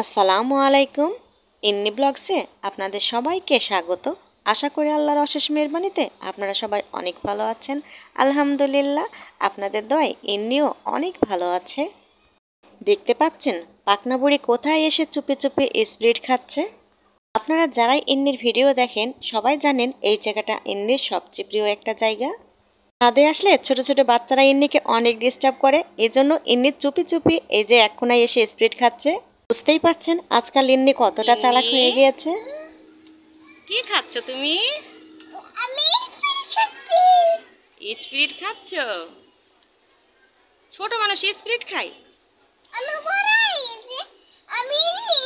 আসসালামু আলাইকুম। ইন্নি ব্লগসে আপনাদের সবাইকে স্বাগত। আশা করি আল্লাহর অশেষ মেহেরবানিতে আপনারা সবাই অনেক ভালো আছেন। আলহামদুলিল্লাহ, আপনাদের দয়ায় ইন্নিও অনেক ভালো আছে। দেখতে পাচ্ছেন পাকনা বুড়ি কোথায় এসে চুপে চুপে স্প্রিট খাচ্ছে। আপনারা যারাই ইন্নির ভিডিও দেখেন সবাই জানেন এই জায়গাটা ইন্নির সবচেয়ে প্রিয় একটা জায়গা। ছাদে আসলে ছোট ছোট বাচ্চারা ইন্নিকে অনেক ডিস্টার্ব করে, এজন্য ইন্নি চুপি চুপি এই যে এক কোনায় এসে স্প্রিট খাচ্ছে। বুঝতেই পারছেন আজকাল ইন্নি কতটা চালাক হয়ে গিয়েছে। কি খাচ্ছ তুমি? আমি স্প্রিট খাচ্ছ? ছোট মানুষ স্প্রিট খায়? আমি বড় হয়েছি। আমি নি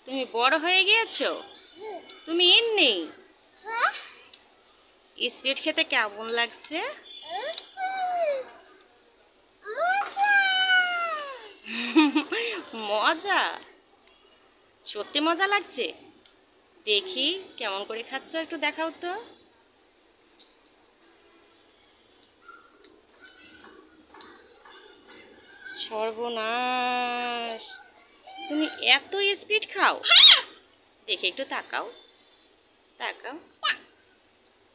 তুমি বড় হয়ে গিয়েছো? তুমি ইন্নি হ্যাঁ স্প্রিট খেতে কেমন লাগছে? মজা? সত্যি মজা লাগছে? দেখি কেমন করে খাচ্ছ, একটু দেখাও তো। সর্বনাশ, তুমি এত স্পিড খাও? দেখি একটু তাকাও, তাকাও।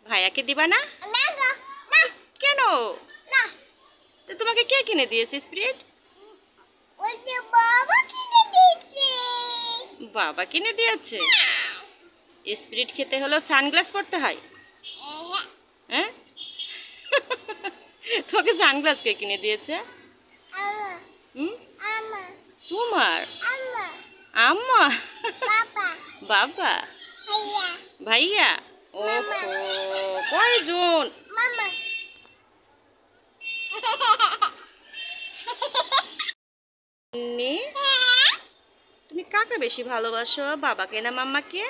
ভাইয়াকে দিবা না? না গো, না কেন? না তো তোমাকে কে কিনে দিয়েছে স্পিড? ওই যে বাবা কিনে দিয়েছে। বাবা কিনে দিয়েছে? স্পিরিট খেতে হলো সানগ্লাস পরতে হয়? হ্যাঁ, তোকে সানগ্লাস কে কিনে দিয়েছে? আমা হুম, আমা তোমার আমা আম্মা? বাবা বাবা? ভাইয়া ভাইয়া? ওহো, কয়জন? মামা নে, তুমি কাকে বেশি ভালোবাসো, বাবাকে না মাম্মাকে?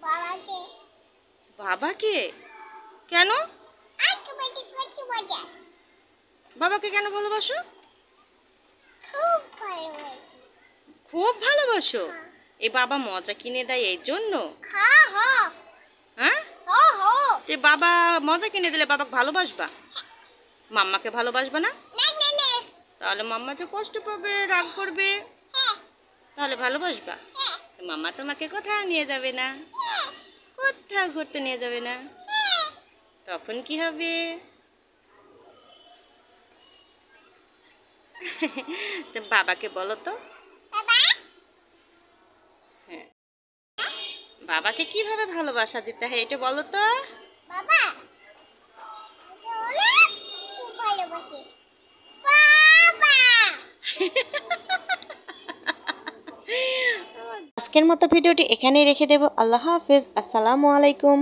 বাবাকে বাবাকে? কেন? আজকে বাড়ি করতে মজা বাবাকে কেন ভালোবাসো? খুব ভালোবাসি। খুব ভালোবাসো? এই বাবা মজা কিনে দেয় এই জন্য? হ্যাঁ হ্যাঁ হ্যাঁ, হ্যাঁ হ্যাঁ তে বাবা মজা কিনে দিলে বাবাকে ভালোবাসবা, মাম্মাকে ভালোবাসবা না? না না না তাহলে মাম্মা যে কষ্ট পাবে, রাগ করবে, হ্যাঁ তাহলে ভালোবাসবা? হ্যাঁ তো মাম্মা তোমাকে কোথাও নিয়ে যাবে না, কোথাও ঘুরতে নিয়ে যাবে না, তখন কি হবে? তো বাবাকে বলো তো। বাবা হ্যাঁ, বাবাকে কিভাবে ভালোবাসা দিতে হয় এটা বলো তো। বাবা এটা হলো খুব ভালোবাসি। বাবা আজকের মতো ভিডিওটি এখানেই রেখে দেব। আল্লাহ হাফেজ। আসসালামু আলাইকুম।